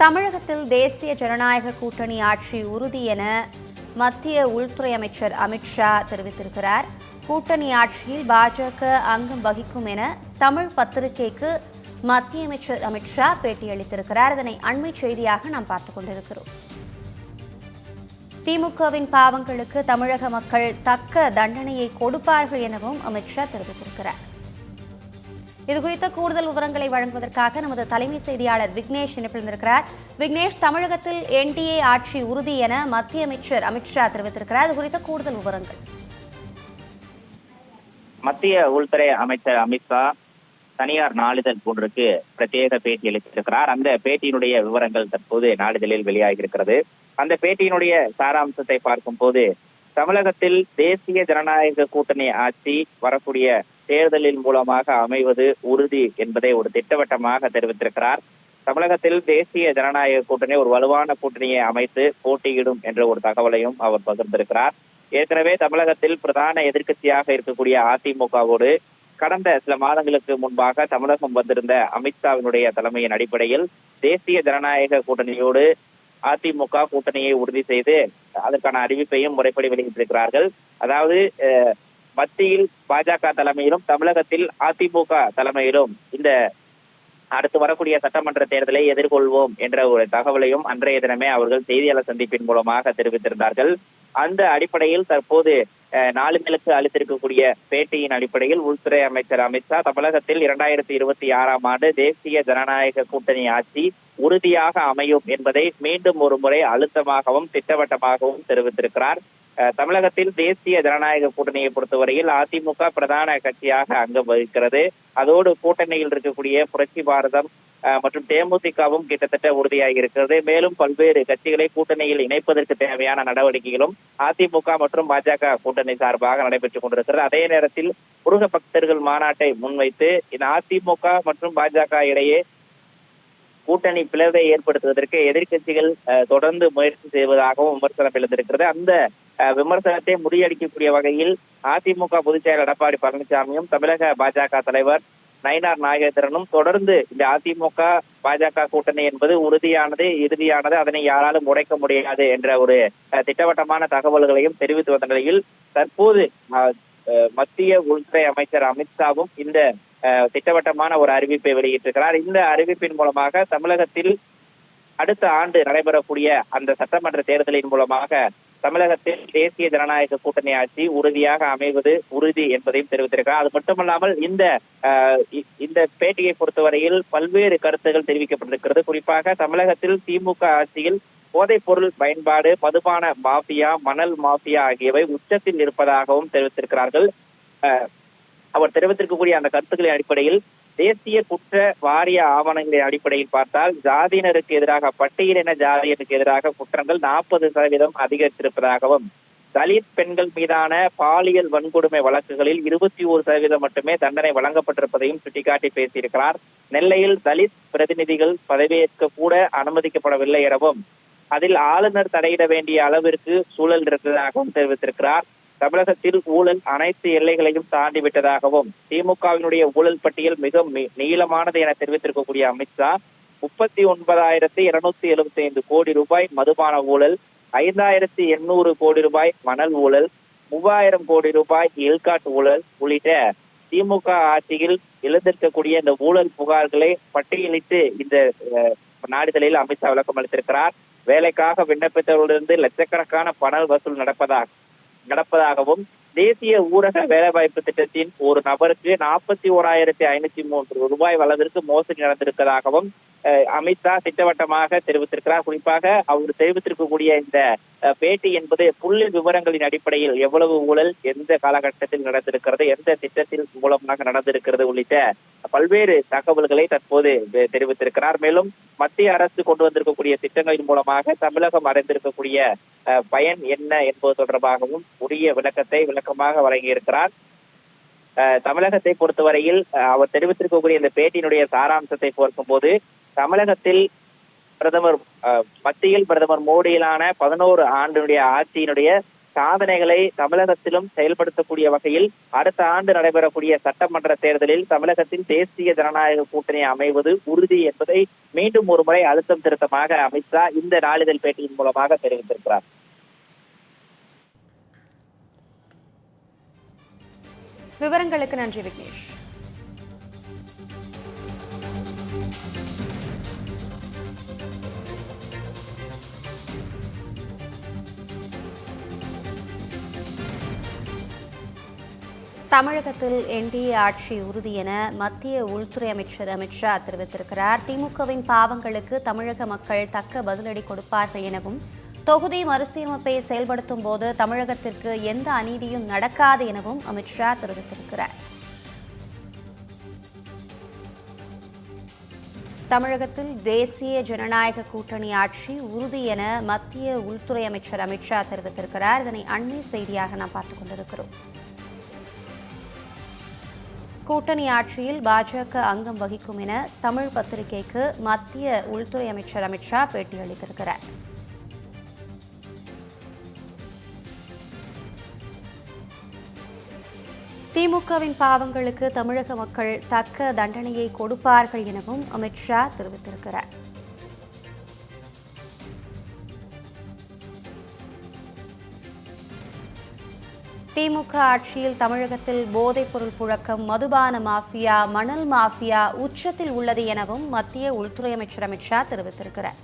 தமிழகத்தில் தேசிய ஜனநாயக கூட்டணி ஆட்சி உறுதி என மத்திய உள்துறை அமைச்சர் அமித்ஷா தெரிவித்திருக்கிறார். கூட்டணி ஆட்சியில் பாஜக அங்கம் வகிக்கும் என தமிழ் பத்திரிகைக்கு மத்திய அமைச்சர் அமித்ஷா பேட்டியளித்திருக்கிறார். இதனை அண்மை செய்தியாக நாம் பார்த்துக் கொண்டிருக்கிறோம். திமுகவின் பாவங்களுக்கு தமிழக மக்கள் தக்க தண்டனையை கொடுப்பார்கள் எனவும் அமித்ஷா தெரிவித்திருக்கிறார். இதுகுறித்த கூடுதல் விவரங்களை வழங்குவதற்காக நமது தலைமை செய்தியாளர் விக்னேஷ் இணைப்பிருந்திருக்கிறார். விக்னேஷ், தமிழகத்தில் என்டிஏ ஆட்சி உறுதி என மத்திய அமைச்சர் அமித்ஷா தெரிவித்திருக்கிறார். இது குறித்த கூடுதல் விவரங்கள். மத்திய உள்துறை அமைச்சர் அமித்ஷா தனியார் நாளிதழ் ஒன்றுக்கு பிரத்யேக பேட்டி அளித்திருக்கிறார். அந்த பேட்டியினுடைய விவரங்கள் தற்போது நாளிதழில் வெளியாகியிருக்கிறது. அந்த பேட்டியினுடைய சாராம்சத்தை பார்க்கும் போது, தமிழகத்தில் தேசிய ஜனநாயக கூட்டணி ஆட்சி வரக்கூடிய தேர்தலின் மூலமாக அமைவது உறுதி என்பதை ஒரு திட்டவட்டமாக தெரிவித்திருக்கிறார். தமிழகத்தில் தேசிய ஜனநாயக கூட்டணி ஒரு வலுவான கூட்டணியை அமைத்து போட்டியிடும் என்ற ஒரு தகவலையும் அவர் பகிர்ந்திருக்கிறார். ஏற்கனவே தமிழகத்தில் பிரதான எதிர்க்கட்சியாக இருக்கக்கூடிய அதிமுகவோடு கடந்த சில மாதங்களுக்கு முன்பாக தமிழகம் வந்திருந்த அமித்ஷாவினுடைய தலைமையின் அடிப்படையில் தேசிய ஜனநாயக கூட்டணியோடு அதிமுக கூட்டணியை உறுதி செய்து அதற்கான அறிவிப்பையும் முறைப்படி வெளியிட்டிருக்கிறார்கள். அதாவது மத்தியில் பாஜக தலைமையிலும் தமிழகத்தில் அதிமுக தலைமையிலும் இந்த அடுத்து வரக்கூடிய சட்டமன்ற தேர்தலை எதிர்கொள்வோம் என்ற ஒரு தகவலையும் அன்றைய தினமே அவர்கள் செய்தியாளர் சந்திப்பின் மூலமாக தெரிவித்திருந்தார்கள். அந்த அடிப்படையில் தற்போது நாளிதழுக்கு அளித்திருக்கக்கூடிய பேட்டியின் அடிப்படையில் உள்துறை அமைச்சர் அமித்ஷா தமிழகத்தில் 2026ஆம் ஆண்டு தேசிய ஜனநாயக கூட்டணி ஆட்சி உறுதியாக அமையும் என்பதை மீண்டும் ஒரு முறை அழுத்தமாகவும் திட்டவட்டமாகவும் தெரிவித்திருக்கிறார். தமிழகத்தில் தேசிய ஜனநாயக கூட்டணியை பொறுத்தவரையில் அதிமுக பிரதான கட்சியாக அங்கம் வகிக்கிறது. அதோடு கூட்டணியில் இருக்கக்கூடிய புரட்சி பாரதம் மற்றும் தேமுதிகவும் கிட்டத்தட்ட உறுதியாகி இருக்கிறது. மேலும் பல்வேறு கட்சிகளை கூட்டணியில் இணைப்பதற்கு தேவையான நடவடிக்கைகளும் அதிமுக மற்றும் பாஜக கூட்டணி சார்பாக நடைபெற்றுக் கொண்டிருக்கிறது. அதே நேரத்தில் முருக பக்தர்கள் மாநாட்டை முன்வைத்து இந்த அதிமுக மற்றும் பாஜக இடையே கூட்டணி பிளவை ஏற்படுத்துவதற்கு எதிர்கட்சிகள் தொடர்ந்து முயற்சி செய்வதாகவும் விமர்சனம் எழுந்திருக்கிறது. அந்த விமர்சனத்தை முறியடிக்கக்கூடிய வகையில் அதிமுக பொதுச் செயலர் எடப்பாடி பழனிசாமியும் தமிழக பாஜக தலைவர் நயினார் நாகேந்திரனும் தொடர்ந்து இந்த அதிமுக பாஜக கூட்டணி என்பது உறுதியானது, இறுதியானது, அதனை யாராலும் உடைக்க முடியாது என்ற ஒரு திட்டவட்டமான தகவல்களையும் தெரிவித்து வந்த நிலையில் தற்போது மத்திய உள்துறை அமைச்சர் அமித்ஷாவும் இந்த திட்டவட்டமான ஒரு அறிவிப்பை வெளியிட்டிருக்கிறார். இந்த அறிவிப்பின் மூலமாக தமிழகத்தில் அடுத்த ஆண்டு நடைபெறக்கூடிய அந்த சட்டமன்ற தேர்தலின் மூலமாக தமிழகத்தில் தேசிய ஜனநாயக கூட்டணி ஆட்சி உறுதியாக அமைவது உறுதி என்பதையும் தெரிவித்திருக்கிறார். அது மட்டுமல்லாமல் இந்த பேட்டியை பொறுத்தவரையில் பல்வேறு கருத்துகள் தெரிவிக்கப்பட்டிருக்கிறது. குறிப்பாக தமிழகத்தில் திமுக ஆட்சியில் போதைப் பொருள் பயன்பாடு, மதுபான மாஃபியா, மணல் மாஃபியா ஆகியவை உச்சத்தில் இருப்பதாகவும் தெரிவித்திருக்கிறார்கள். அவர் தெரிவித்திருக்கக்கூடிய அந்த கருத்துக்களின் அடிப்படையில் தேசிய குற்ற வாரிய ஆவணங்களின் அடிப்படையில் பார்த்தால் ஜாதியினருக்கு எதிராக, பட்டியலின ஜாதியினருக்கு எதிராக குற்றங்கள் 40% அதிகரித்திருப்பதாகவும், தலித் பெண்கள் மீதான பாலியல் வன்கொடுமை வழக்குகளில் 21% மட்டுமே தண்டனை வழங்கப்பட்டிருப்பதையும் சுட்டிக்காட்டி பேசியிருக்கிறார். நெல்லையில் தலித் பிரதிநிதிகள் பதவியேற்க கூட அனுமதிக்கப்படவில்லை எனவும் அதில் ஆளுநர் தலையிட வேண்டிய அளவிற்கு சூழல் இருந்ததாகவும் தெரிவித்திருக்கிறார். தமிழகத்தில் ஊழல் அனைத்து எல்லைகளையும் தாண்டி விட்டதாகவும், திமுகவினுடைய ஊழல் பட்டியல் மிக நீளமானது என தெரிவித்திருக்கக்கூடிய அமித்ஷா 39,275 கோடி ரூபாய் மதுபான ஊழல், 5,800 கோடி ரூபாய் மணல் ஊழல், 3,000 கோடி ரூபாய் எல்காட் ஊழல் உள்ளிட்ட திமுக ஆட்சியில் எழுந்திருக்கக்கூடிய இந்த ஊழல் புகார்களை பட்டியலிட்டு இந்த நாளிதழில் அமித்ஷா விளக்கம் அளித்திருக்கிறார். வேலைக்காக விண்ணப்பித்தவர்களிருந்து லட்சக்கணக்கான பண வசூல் நடப்பதாகவும், தேசிய ஊரக வேலைவாய்ப்பு திட்டத்தின் ஒரு நபருக்கு 41,503 ரூபாய் அளவிற்கு மோசடி நடந்திருப்பதாகவும் அமித்ஷா திட்டவட்டமாக தெரிவித்திருக்கிறார். குறிப்பாக அவர் தெரிவித்திருக்கக்கூடிய இந்த பேட்டி என்பது புள்ளி விவரங்களின் அடிப்படையில் எவ்வளவு ஊழல் எந்த காலகட்டத்தில் நடந்திருக்கிறது, எந்த திட்டத்தின் மூலமாக நடந்திருக்கிறது உள்ளிட்ட பல்வேறு தகவல்களை தற்போது தெரிவித்திருக்கிறார். மேலும் மத்திய அரசு கொண்டு வந்திருக்கக்கூடிய திட்டங்களின் மூலமாக தமிழகம் அடைந்திருக்கக்கூடிய பயன் என்ன என்பது தொடர்பாகவும் உரிய விளக்கமாக வழங்கியிருக்கிறார். தமிழகத்தை பொறுத்தவரையில் அவர் தெரிவித்திருக்கக்கூடிய இந்த பேட்டியினுடைய சாராம்சத்தை பார்க்கும் போது, தமிழகத்தில் மத்தியில் பிரதமர் மோடியிலான 11 ஆண்டினுடைய ஆட்சியினுடைய சாதனைகளை தமிழகத்திலும் செயல்படுத்தக்கூடிய வகையில் அடுத்த ஆண்டு நடைபெறக்கூடிய சட்டமன்ற தேர்தலில் தமிழகத்தில் தேசிய ஜனநாயக கூட்டணி அமைவது உறுதி என்பதை மீண்டும் ஒருமுறை அழுத்தம் திருத்தமாக அமித்ஷா இந்த நாளிதழ் பேட்டியின் மூலமாக தெரிவித்திருக்கிறார். விவரங்களுக்கு நன்றி விக்னேஷ். தமிழகத்தில் என்டிஏ ஆட்சி உறுதி என மத்திய உள்துறை அமைச்சர் அமித்ஷா தெரிவித்திருக்கிறார். திமுகவின் பாவங்களுக்கு தமிழக மக்கள் தக்க பதிலடி கொடுப்பார்கள் எனவும், தொகுதி மறுசீரமைப்பை செயல்படுத்தும் போது தமிழகத்திற்கு எந்த அநீதியும் நடக்காது எனவும் அமித்ஷா தெரிவித்திருக்கிறார். தமிழகத்தில் தேசிய ஜனநாயக கூட்டணி ஆட்சி உறுதி என மத்திய உள்துறை அமைச்சர் அமித்ஷா தெரிவித்திருக்கிறார். இதனை அண்மை செய்தியாக நாம் பார்த்துக் கொண்டிருக்கிறோம். கூட்டணி ஆட்சியில் பாஜக அங்கம் வகிக்கும் என தமிழ் பத்திரிகைக்கு மத்திய உள்துறை அமைச்சர் அமித்ஷா பேட்டியளித்திருக்கிறார். திமுகவின் பாவங்களுக்கு தமிழக மக்கள் தக்க தண்டனையை கொடுப்பார்கள் எனவும் அமித்ஷா தெரிவித்திருக்கிறார். திமுக ஆட்சியில் தமிழகத்தில் போதைப்பொருள் புழக்கம், மதுபான மாஃபியா, மணல் மாஃபியா உச்சத்தில் உள்ளது எனவும் மத்திய உள்துறை அமைச்சர் அமித்ஷா தெரிவித்திருக்கிறார்.